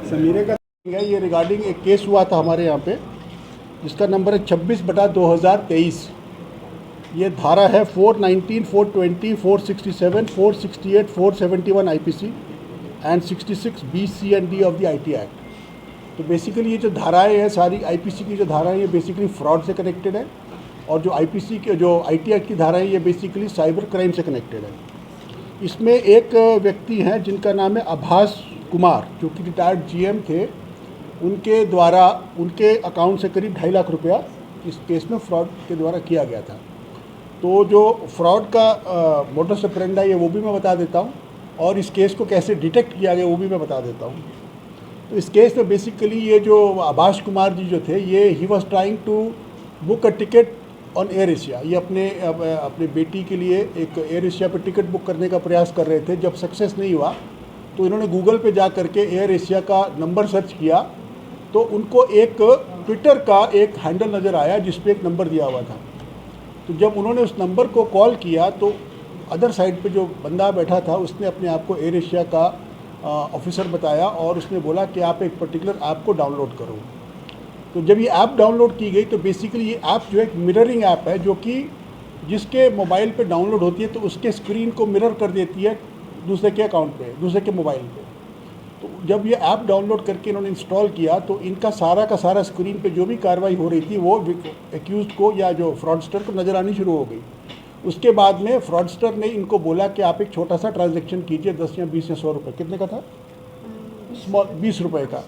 समीरे का है ये रिगार्डिंग एक केस हुआ था हमारे यहाँ पे, जिसका नंबर है 26/2023। ये धारा है 419, 420, 467, 468, 471 IPC and 66 B, C and D of the IT act. तो बेसिकली ये जो धाराएं हैं सारी IPC की जो धाराएं ये बेसिकली फ्रॉड से कनेक्टेड है, और जो IPC के जो IT एक्ट की धाराएं ये बेसिकली साइबर क्राइम से कनेक्टेड है। इसमें एक व्यक्ति हैं जिनका नाम है आभास कुमार, जो कि रिटायर्ड GM थे। उनके द्वारा उनके अकाउंट से करीब 2.5 लाख रुपया इस केस में फ्रॉड के द्वारा किया गया था। तो जो फ्रॉड का मोडस ऑपरेंडी है वो भी मैं बता देता हूँ, और इस केस को कैसे डिटेक्ट किया गया वो भी मैं बता देता हूँ। तो इस केस में बेसिकली ये जो आभास कुमार जी जो थे, ये he was trying to book a ticket on Air Asia. ये अपने बेटी के लिए एक एयर एशिया पर टिकट बुक करने का प्रयास कर रहे थे। जब सक्सेस नहीं हुआ तो इन्होंने गूगल पे जा करके एयर एशिया का नंबर सर्च किया, तो उनको एक ट्विटर का एक हैंडल नज़र आया जिस पे एक नंबर दिया हुआ था। तो जब उन्होंने उस नंबर को कॉल किया तो अदर साइड पे जो बंदा बैठा था उसने अपने आप को एयर एशिया का ऑफिसर बताया, और उसने बोला कि आप एक पर्टिकुलर ऐप को डाउनलोड करो। तो जब ये ऐप डाउनलोड की गई तो बेसिकली ये ऐप जो है एक मिररिंग ऐप है, जो कि जिसके मोबाइल पे डाउनलोड होती है तो उसके स्क्रीन को मिरर कर देती है दूसरे के अकाउंट पे, दूसरे के मोबाइल पे। तो जब ये ऐप डाउनलोड करके इन्होंने इंस्टॉल किया तो इनका सारा का सारा स्क्रीन पे जो भी कार्रवाई हो रही थी वो एक्यूज्ड को या जो फ्रॉडस्टर को नज़र आनी शुरू हो गई। उसके बाद में फ्रॉडस्टर ने इनको बोला कि आप एक छोटा सा ट्रांजैक्शन कीजिए, 10 या 20 या 100 रुपये, कितने का था? स्मॉल 20 रुपये का।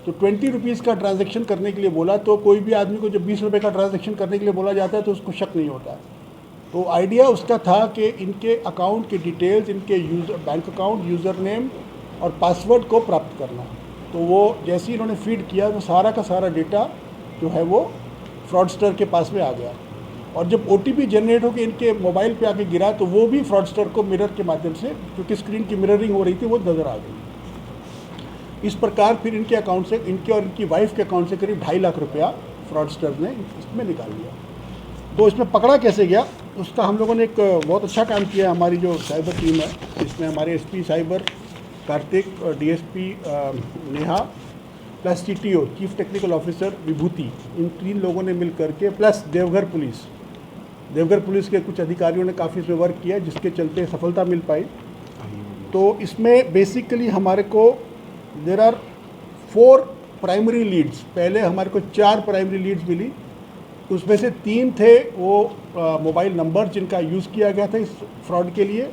तो 20 रुपीज़ का ट्रांजैक्शन करने के लिए बोला। तो कोई भी आदमी को जब 20 रुपये का ट्रांजैक्शन करने के लिए बोला जाता है तो उसको शक नहीं होता है। तो आइडिया उसका था कि इनके अकाउंट के डिटेल्स, इनके बैंक अकाउंट, यूज़र नेम और पासवर्ड को प्राप्त करना। तो वो जैसे ही इन्होंने फीड किया तो सारा का सारा डेटा जो है वो फ्रॉडस्टर के पास में आ गया, और जब OTP जनरेट होकर इनके मोबाइल पे आके गिरा तो वो भी फ्रॉडस्टर को मिरर के माध्यम से, क्योंकि स्क्रीन की मिररिंग हो रही थी, वो नज़र आ गई। इस प्रकार फिर इनके अकाउंट से, इनके और इनकी वाइफ के अकाउंट से करीब 2.5 लाख रुपया फ्रॉडस्टर ने इसमें निकाल लिया। तो इसमें पकड़ा कैसे गया उसका हम लोगों ने एक बहुत अच्छा काम किया। हमारी जो साइबर टीम है इसमें हमारे SP cyber Kartik, DSP Neha, plus CTO chief technical officer Vibhuti, इन 3 लोगों ने मिल करके, प्लस देवघर पुलिस के कुछ अधिकारियों ने काफ़ी इसमें वर्क किया, जिसके चलते सफलता मिल पाई। तो इसमें बेसिकली हमारे को देयर आर 4 प्राइमरी लीड्स। पहले हमारे को 4 प्राइमरी लीड्स मिली, उसमें से 3 थे वो मोबाइल नंबर जिनका यूज़ किया गया था इस फ्रॉड के लिए,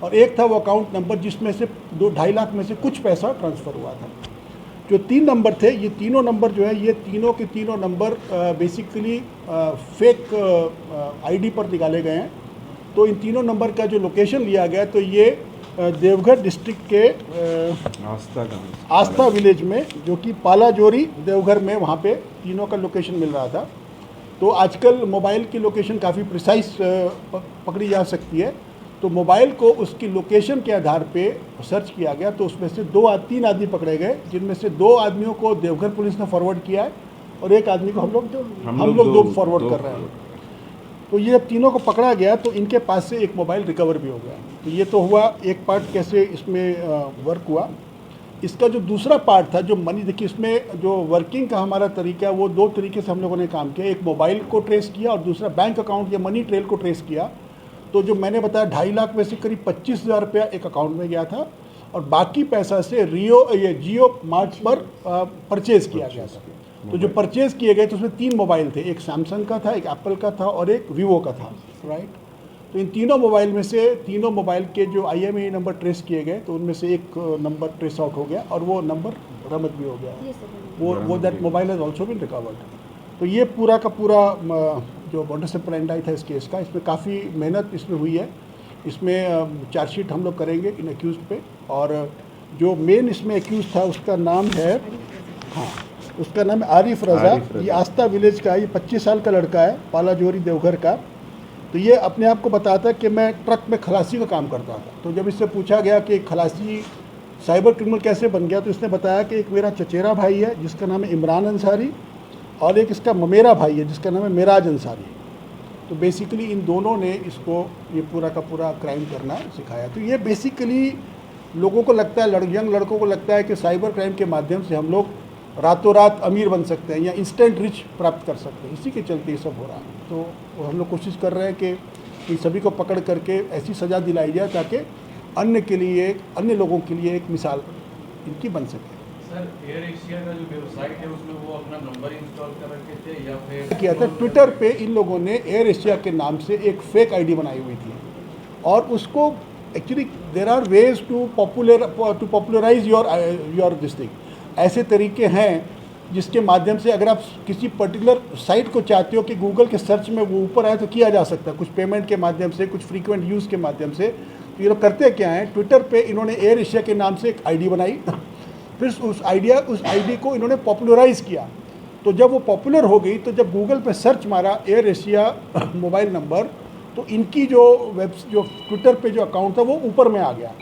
और एक था वो अकाउंट नंबर जिसमें से 2.5 लाख में से कुछ पैसा ट्रांसफ़र हुआ था। जो 3 नंबर थे, ये तीनों नंबर जो है, ये तीनों के तीनों नंबर बेसिकली फेक ID पर निकाले गए हैं। तो इन तीनों नंबर का जो लोकेशन लिया गया तो ये देवघर डिस्ट्रिक्ट के आस्था विलेज में, जो कि पालाजोरी देवघर में, वहाँ पे तीनों का लोकेशन मिल रहा था। तो आजकल मोबाइल की लोकेशन काफ़ी प्रिसाइज पकड़ी जा सकती है। तो मोबाइल को उसकी लोकेशन के आधार पे सर्च किया गया, तो उसमें से 3 आदमी पकड़े गए, जिनमें से 2 आदमियों को देवघर पुलिस ने फॉरवर्ड किया है और एक आदमी को हम लोग 2 फॉरवर्ड कर रहे हैं। तो ये जब तीनों को पकड़ा गया तो इनके पास से एक मोबाइल रिकवर भी हो गया। तो ये तो हुआ एक पार्ट कैसे इसमें वर्क हुआ। इसका जो दूसरा पार्ट था, जो मनी, देखिए इसमें जो वर्किंग का हमारा तरीका है वो 2 तरीके से हम लोगों ने काम किया। एक मोबाइल को ट्रेस किया और दूसरा बैंक अकाउंट या मनी ट्रेल को ट्रेस किया। तो जो मैंने बताया 2.5 लाख में से करीब 25,000 रुपया एक अकाउंट में गया था, और बाकी पैसा से जियो मार्ट पर परचेज़ किया गया था। तो जो परचेज़ किए गए तो उसमें 3 मोबाइल थे, एक सैमसंग का था, एक एप्पल का था और एक वीवो का था, राइट। तो इन तीनों मोबाइल में से, तीनों मोबाइल के जो IMEI नंबर ट्रेस किए गए तो उनमें से एक नंबर ट्रेस आउट हो गया और वो नंबर बरामद भी हो गया। वो that mobile has also been recovered. तो ये पूरा का पूरा जो मोडस ऑपरेंडी था इस केस का, इसमें काफ़ी मेहनत इसमें हुई है। इसमें चार्जशीट हम लोग करेंगे इन एक्यूज़ पे, और जो मेन इसमें एक्यूज़ था उसका नाम है, हाँ, उसका नाम है आरिफ रज़ा। ये आस्था विलेज का है, ये 25 साल का लड़का है, पालाजोरी देवघर का। तो ये अपने आप को बताता है कि मैं ट्रक में खलासी का काम करता था। तो जब इससे पूछा गया कि खलासी साइबर क्रिमिनल कैसे बन गया, तो इसने बताया कि एक मेरा चचेरा भाई है जिसका नाम है इमरान अंसारी, और एक इसका ममेरा भाई है जिसका नाम है मेराज अंसारी। तो बेसिकली इन दोनों ने इसको ये पूरा का पूरा क्राइम करना सिखाया। तो ये बेसिकली लोगों को लगता है, यंग लड़कों को लगता है कि साइबर क्राइम के माध्यम से हम लोग रातों रात अमीर बन सकते हैं या इंस्टेंट रिच प्राप्त कर सकते हैं। इसी के चलते ये सब हो रहा है। तो हम लोग कोशिश कर रहे हैं कि इन सभी को पकड़ करके ऐसी सज़ा दिलाई जाए ताकि अन्य लोगों के लिए एक मिसाल इनकी बन सके। सर, एयर एशिया का जो वेबसाइट है उसमें वो अपना नंबर इंस्टॉल कर रखे थे या फिर किया था? ट्विटर पे इन लोगों ने एयर एशिया के नाम से एक फेक आईडी बनाई हुई थी और उसको actually there are ways to popularize your this thing. ऐसे तरीके हैं जिसके माध्यम से अगर आप किसी पर्टिकुलर साइट को चाहते हो कि गूगल के सर्च में वो ऊपर आए तो किया जा सकता है, कुछ पेमेंट के माध्यम से, कुछ फ्रीक्वेंट यूज़ के माध्यम से। तो ये लोग करते क्या हैं, ट्विटर पे इन्होंने एयर एशिया के नाम से एक आईडी बनाई, फिर उस आईडी को इन्होंने पॉपुलराइज़ किया। तो जब वो पॉपुलर हो गई तो जब गूगल पे सर्च मारा एयर एशिया मोबाइल नंबर, तो इनकी जो ट्विटर पे जो अकाउंट था वो ऊपर में आ गया।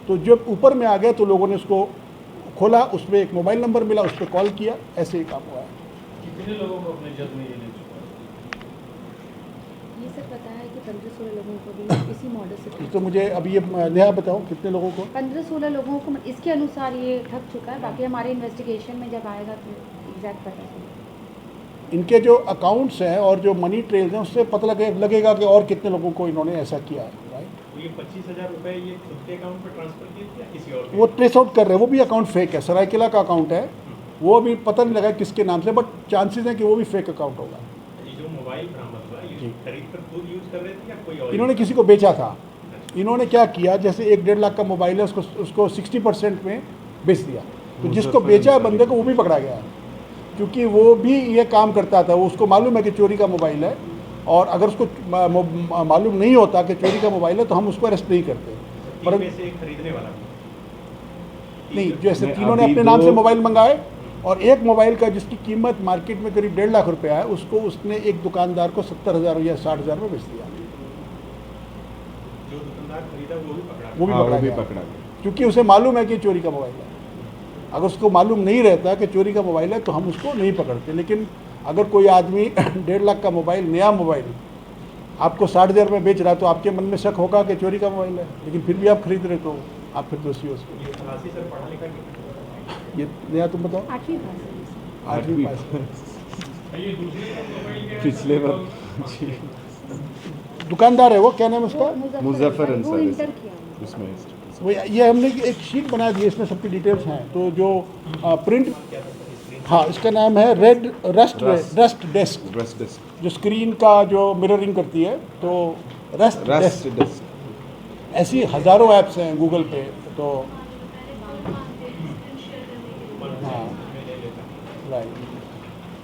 तो जब ऊपर में आ गया तो लोगों ने उसको खोला, उसमें एक मोबाइल नंबर मिला, उस पर कॉल किया, ऐसे ही काम हुआ है। कितने लोगों को अपने जद में ये ले चुका है? ये सब पता है कि 15-16 लोगों को भी इसी मॉडल से तो मुझे अभी ये नया बताओ कितने लोगों को? 15-16 लोगों को इसके अनुसार ये ठग चुका है। बाकी हमारे इन्वेस्टिगेशन में जब आएगा तो एग्जैक्ट पता चलेगा। इनके जो अकाउंट्स हैं और जो मनी ट्रेल्स हैं उससे पता लगेगा कि और कितने लोगों को इन्होंने ऐसा किया है, राइट। ये 25,000 रुपए ये खुद के अकाउंट पर ट्रांसफर किए थे या किसी और के? वो ट्रेस आउट कर रहे हैं, वो भी अकाउंट फेक है, सरायकेला का अकाउंट है, वो अभी पता नहीं लगा किसके नाम से, बट चांसेस हैं कि वो भी फेक अकाउंट होगा। ये जो मोबाइल बरामद हुआ जी। ये खरीद कर खुद यूज कर रहे थे या कोई और? इन्होंने किसी को बेचा था। इन्होंने क्या किया, जैसे 1-1.5 लाख का मोबाइल है, उसको 60% में बेच दिया। तो जिसको बेचा बंदे को वो भी पकड़ा गया है, क्योंकि वो भी ये काम करता था। वो उसको मालूम है कि चोरी का मोबाइल है, और अगर उसको मालूम नहीं होता कि चोरी का मोबाइल है तो हम उसको अरेस्ट नहीं करते। पर से खरीदने वाला नहीं, जैसे तीनों ने अपने नाम से मोबाइल मंगाए और एक मोबाइल का जिसकी कीमत मार्केट में करीब 1.5 लाख रुपया है, उसको उसने एक दुकानदार को 70,000 या 60,000 में बेच दिया। जो दुकानदार खरीदा वो भी पकड़ा वो भी पकड़ा गया, क्योंकि उसे मालूम है कि चोरी का मोबाइल है। अगर उसको मालूम नहीं रहता कि चोरी का मोबाइल है तो हम उसको नहीं पकड़ते। लेकिन अगर कोई आदमी 1.5 लाख का मोबाइल, नया मोबाइल आपको 60,000 में बेच रहा है तो आपके मन में शक होगा कि चोरी का मोबाइल है, लेकिन फिर भी आप खरीद रहे तो आप फिर दोषी हो उसको। ये खलासी सर पढ़ा लिखा कितना? ये नया तुम बताओ। 8वीं पास। 8वीं पास। ये दूसरे पिछले बार दुकानदार है वो, क्या नाम है उसका? मुजफ्फर वो अंसारी इंटर किया हुआ। उसमें वो ये हमने एक शीट बना दी है, इसमें सबकी डिटेल्स हैं। तो जो प्रिंट, हाँ, इसका नाम है रस्ट डेस्क, जो स्क्रीन का जो मिररिंग करती है, तो रस्ट डेस्क। ऐसी हज़ारों ऐप्स हैं गूगल पे। तो हाँ, राइट।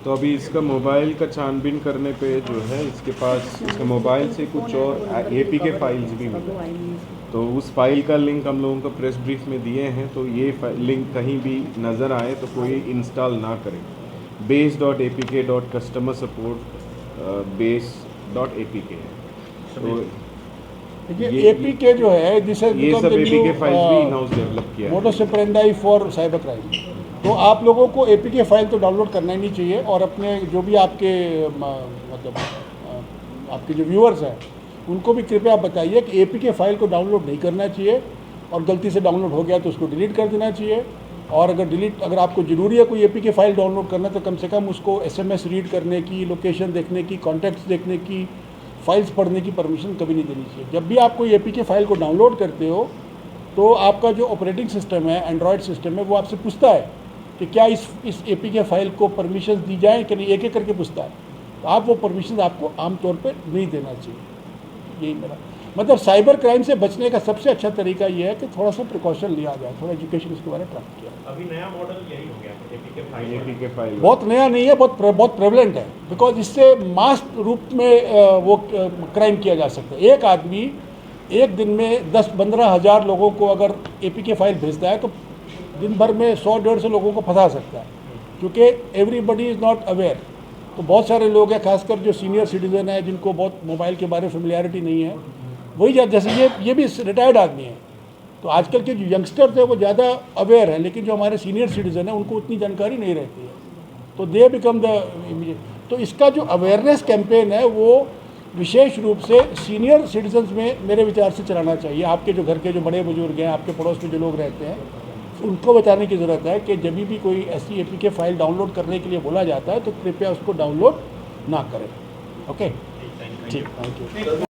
तो अभी इसका मोबाइल का छानबीन करने पे जो है इसके पास इसके मोबाइल से कुछ और APK फाइल्स भी मिले। तो उस फाइल का लिंक हम लोगों को प्रेस ब्रीफ में दिए हैं, तो ये लिंक कहीं भी नज़र आए तो कोई इंस्टॉल ना करें। base.apk.customer support base.apk है। तो ये APK जो है, जिसे ये सब APK फाइल्स भी इन हाउस डेवलप किया है। Modus operandi for cyber crime. तो आप लोगों को APK फाइल तो डाउनलोड करना ही नहीं चाहिए, और अपने जो भी आपके मतलब आपके जो व्यूअर्स हैं उनको भी कृपया बताइए कि APK फाइल को डाउनलोड नहीं करना चाहिए, और गलती से डाउनलोड हो गया तो उसको डिलीट कर देना चाहिए। और अगर आपको ज़रूरी है कोई APK फाइल डाउनलोड करना तो कम से कम उसको SMS रीड करने की, लोकेशन देखने की, कॉन्टैक्ट्स देखने की, फाइल्स पढ़ने की परमिशन कभी नहीं देनी चाहिए। जब भी आप कोई APK फाइल को डाउनलोड करते हो तो आपका जो ऑपरेटिंग सिस्टम है, एंड्रॉयड सिस्टम है, वो आपसे पूछता है कि क्या इस APK फाइल को परमिशन दी जाए कि नहीं, एक एक करके पूछता है। तो आप वो परमिशन आपको आमतौर पर नहीं देना चाहिए। यही मेरा मतलब, साइबर क्राइम से बचने का सबसे अच्छा तरीका ये है कि थोड़ा सा प्रिकॉशन लिया जाए, थोड़ा एजुकेशन इसके बारे में प्राप्त किया। अभी नया मॉडल यही हो गया APK फाइल बहुत नया नहीं है, बहुत प्रेवलेंट है, बिकॉज इससे मास रूप में वो क्राइम किया जा सकता है। एक आदमी एक दिन में 10-15 हज़ार लोगों को अगर APK फाइल भेजता है तो दिन भर में 100-150 लोगों को फंसा सकता है, क्योंकि एवरीबडी इज़ नॉट अवेयर। तो बहुत सारे लोग हैं, खासकर जो सीनियर सिटीज़न है, जिनको बहुत मोबाइल के बारे में फेमिलियरिटी नहीं है, वही जैसे ये भी रिटायर्ड आदमी है। तो आजकल के जो यंगस्टर्स हैं वो ज़्यादा अवेयर हैं, लेकिन जो हमारे सीनियर सिटीज़न हैं उनको उतनी जानकारी नहीं रहती है, तो दे बिकम द इमीडिएट। तो इसका जो अवेयरनेस कैंपेन है वो विशेष रूप से सीनियर सिटीजन्स में मेरे विचार से चलाना चाहिए। आपके जो घर के जो बड़े बुजुर्ग हैं, आपके पड़ोस में जो लोग रहते हैं, उनको बताने की ज़रूरत है कि जब भी कोई ऐसी APK फाइल डाउनलोड करने के लिए बोला जाता है तो कृपया उसको डाउनलोड ना करें। ओके, ठीक, थैंक यू।